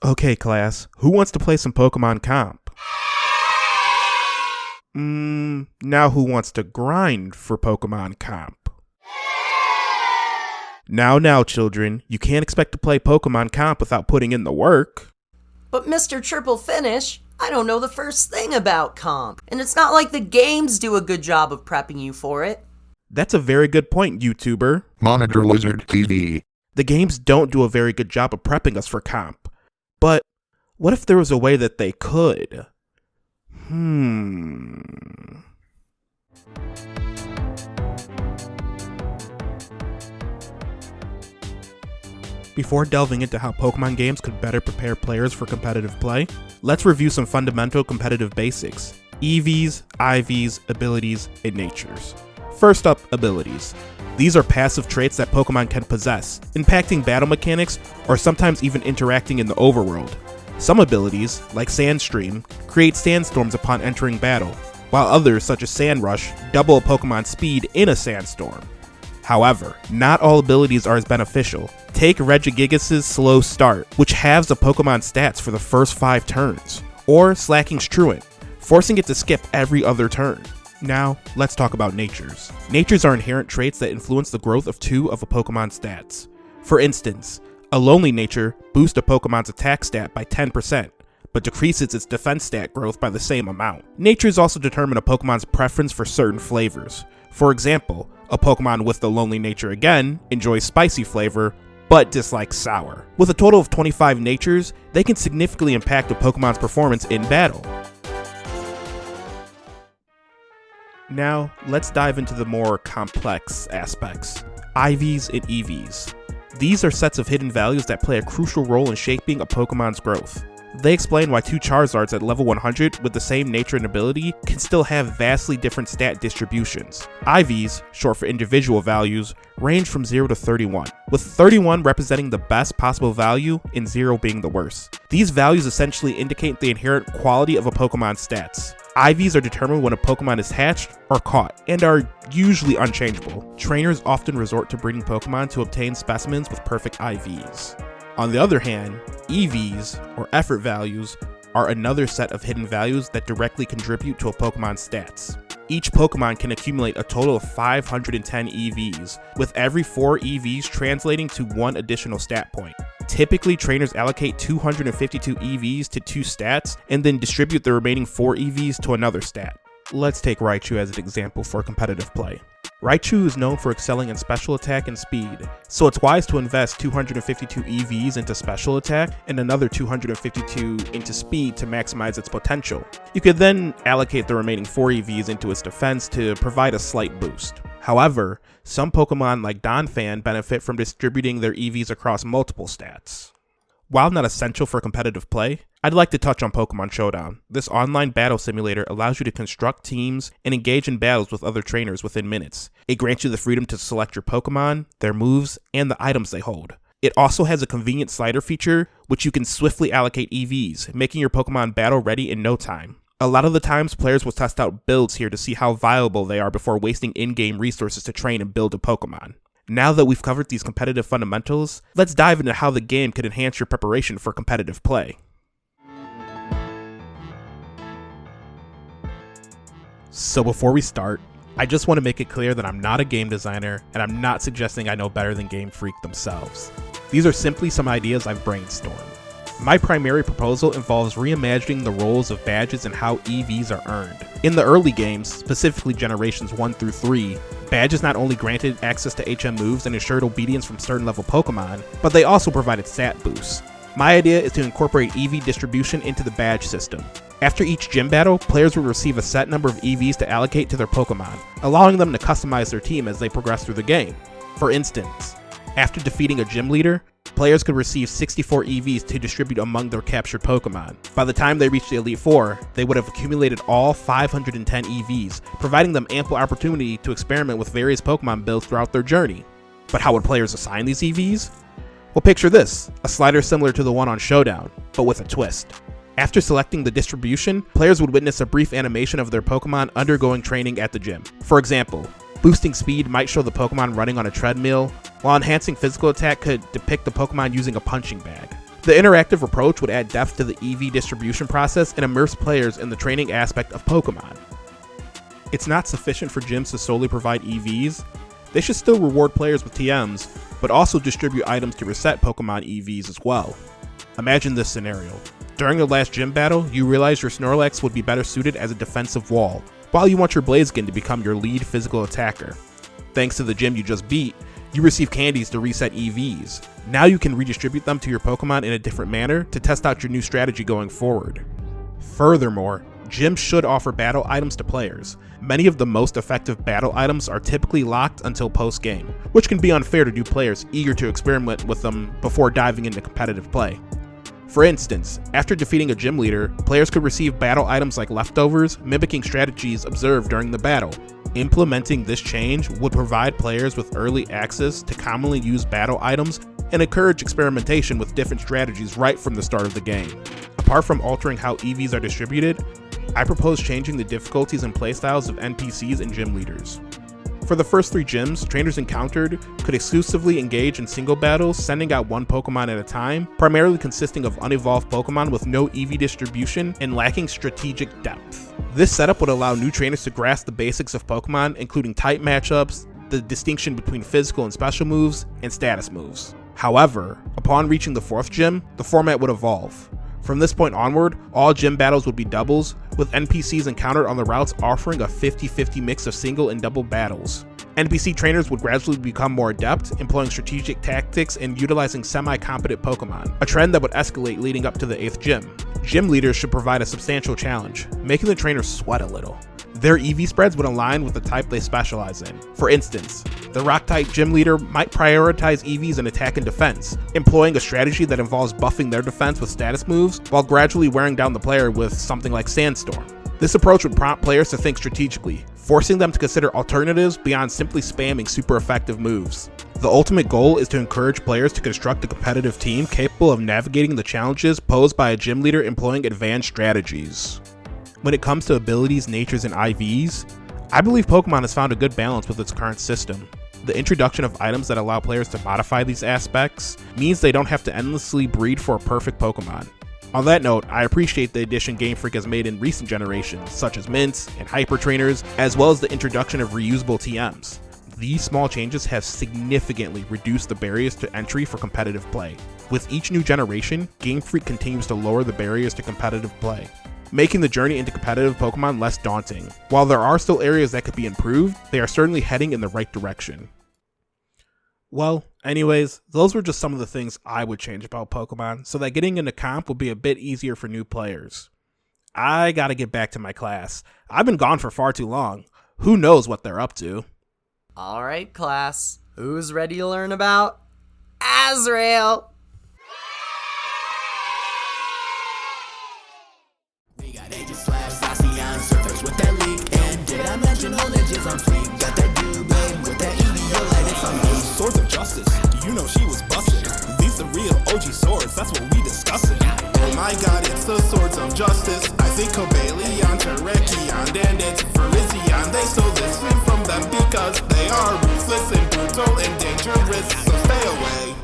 Okay, class, who wants to play some Pokemon Comp? Now who wants to grind for Pokemon Comp? Now, children, you can't expect to play Pokemon Comp without putting in the work. But Mr. Triple Finish, I don't know the first thing about Comp, and it's not like the games do a good job of prepping you for it. That's a very good point, YouTuber. MonitorLizardTV. The games don't do a very good job of prepping us for Comp. But what if there was a way that they could? Before delving into how Pokemon games could better prepare players for competitive play, let's review some fundamental competitive basics: EVs, IVs, abilities, and natures. First up, abilities. These are passive traits that Pokemon can possess, impacting battle mechanics or sometimes even interacting in the overworld. Some abilities, like Sandstream, create sandstorms upon entering battle, while others, such as Sandrush, double a Pokemon's speed in a sandstorm. However, not all abilities are as beneficial. Take Regigigas' Slow Start, which halves a Pokemon's stats for the first 5 turns, or Slacking's Truant, forcing it to skip every other turn. Now, let's talk about natures. Natures are inherent traits that influence the growth of 2 of a Pokemon's stats. For instance, a Lonely nature boosts a Pokemon's attack stat by 10%, but decreases its defense stat growth by the same amount. Natures also determine a Pokemon's preference for certain flavors. For example, a Pokemon with the Lonely nature again enjoys spicy flavor, but dislikes sour. With a total of 25 natures, they can significantly impact a Pokemon's performance in battle. Now, let's dive into the more complex aspects: IVs and EVs. These are sets of hidden values that play a crucial role in shaping a Pokemon's growth. They explain why 2 Charizards at level 100 with the same nature and ability can still have vastly different stat distributions. IVs, short for individual values, range from 0 to 31, with 31 representing the best possible value and 0 being the worst. These values essentially indicate the inherent quality of a Pokemon's stats. IVs are determined when a Pokemon is hatched or caught, and are usually unchangeable. Trainers often resort to breeding Pokemon to obtain specimens with perfect IVs. On the other hand, EVs, or effort values, are another set of hidden values that directly contribute to a Pokemon's stats. Each Pokemon can accumulate a total of 510 EVs, with every 4 EVs translating to 1 additional stat point. Typically, trainers allocate 252 EVs to 2 stats, and then distribute the remaining 4 EVs to another stat. Let's take Raichu as an example for competitive play. Raichu is known for excelling in special attack and speed, so it's wise to invest 252 EVs into special attack and another 252 into speed to maximize its potential. You could then allocate the remaining 4 EVs into its defense to provide a slight boost. However, some Pokemon like Donphan benefit from distributing their EVs across multiple stats. While not essential for competitive play, I'd like to touch on Pokemon Showdown. This online battle simulator allows you to construct teams and engage in battles with other trainers within minutes. It grants you the freedom to select your Pokemon, their moves, and the items they hold. It also has a convenient slider feature, which you can swiftly allocate EVs, making your Pokemon battle ready in no time. A lot of the times, players will test out builds here to see how viable they are before wasting in-game resources to train and build a Pokemon. Now that we've covered these competitive fundamentals, let's dive into how the game could enhance your preparation for competitive play. So before we start, I just want to make it clear that I'm not a game designer, and I'm not suggesting I know better than Game Freak themselves. These are simply some ideas I've brainstormed. My primary proposal involves reimagining the roles of badges and how EVs are earned. In the early games, specifically generations 1 through 3, badges not only granted access to HM moves and ensured obedience from certain level Pokemon, but they also provided stat boosts. My idea is to incorporate EV distribution into the badge system. After each gym battle, players will receive a set number of EVs to allocate to their Pokemon, allowing them to customize their team as they progress through the game. For instance, after defeating a gym leader, players could receive 64 EVs to distribute among their captured Pokemon. By the time they reach the Elite Four, they would have accumulated all 510 EVs, providing them ample opportunity to experiment with various Pokemon builds throughout their journey. But how would players assign these EVs? Well, picture this, a slider similar to the one on Showdown, but with a twist. After selecting the distribution, players would witness a brief animation of their Pokemon undergoing training at the gym. For example, boosting speed might show the Pokemon running on a treadmill, while enhancing physical attack could depict the Pokemon using a punching bag. The interactive approach would add depth to the EV distribution process and immerse players in the training aspect of Pokemon. It's not sufficient for gyms to solely provide EVs. They should still reward players with TMs, but also distribute items to reset Pokemon EVs as well. Imagine this scenario. During the last gym battle, you realize your Snorlax would be better suited as a defensive wall, while you want your Blaziken to become your lead physical attacker. Thanks to the gym you just beat, you receive candies to reset EVs. Now you can redistribute them to your Pokemon in a different manner to test out your new strategy going forward. Furthermore, gyms should offer battle items to players. Many of the most effective battle items are typically locked until post-game, which can be unfair to new players eager to experiment with them before diving into competitive play. For instance, after defeating a gym leader, players could receive battle items like leftovers, mimicking strategies observed during the battle. Implementing this change would provide players with early access to commonly used battle items and encourage experimentation with different strategies right from the start of the game. Apart from altering how EVs are distributed, I propose changing the difficulties and playstyles of NPCs and gym leaders. For the first 3 gyms, trainers encountered could exclusively engage in single battles, sending out one Pokemon at a time, primarily consisting of unevolved Pokemon with no EV distribution and lacking strategic depth. This setup would allow new trainers to grasp the basics of Pokemon, including type matchups, the distinction between physical and special moves, and status moves. However, upon reaching the 4th gym, the format would evolve. From this point onward, all gym battles would be doubles, with NPCs encountered on the routes offering a 50-50 mix of single and double battles. NPC trainers would gradually become more adept, employing strategic tactics and utilizing semi-competent Pokemon, a trend that would escalate leading up to the 8th gym. Gym leaders should provide a substantial challenge, making the trainers sweat a little. Their EV spreads would align with the type they specialize in. For instance, the Rock-type gym leader might prioritize EVs in attack and defense, employing a strategy that involves buffing their defense with status moves while gradually wearing down the player with something like Sandstorm. This approach would prompt players to think strategically, forcing them to consider alternatives beyond simply spamming super effective moves. The ultimate goal is to encourage players to construct a competitive team capable of navigating the challenges posed by a gym leader employing advanced strategies. When it comes to abilities, natures, and IVs, I believe Pokemon has found a good balance with its current system. The introduction of items that allow players to modify these aspects means they don't have to endlessly breed for a perfect Pokemon. On that note, I appreciate the addition Game Freak has made in recent generations, such as Mints and Hyper Trainers, as well as the introduction of reusable TMs. These small changes have significantly reduced the barriers to entry for competitive play. With each new generation, Game Freak continues to lower the barriers to competitive play, making the journey into competitive Pokemon less daunting. While there are still areas that could be improved, they are certainly heading in the right direction. Well, anyways, those were just some of the things I would change about Pokemon so that getting into comp would be a bit easier for new players. I gotta get back to my class. I've been gone for far too long. Who knows what they're up to? Alright, class. Who's ready to learn about Azrael? Swords of Justice, you know she was busted. These the real OG swords, that's what we discussing. Oh my god, it's the Swords of Justice. I think Cobalion, Terrakion, and it's Virizion. They stole this name from them because they are ruthless and brutal and dangerous, so stay away.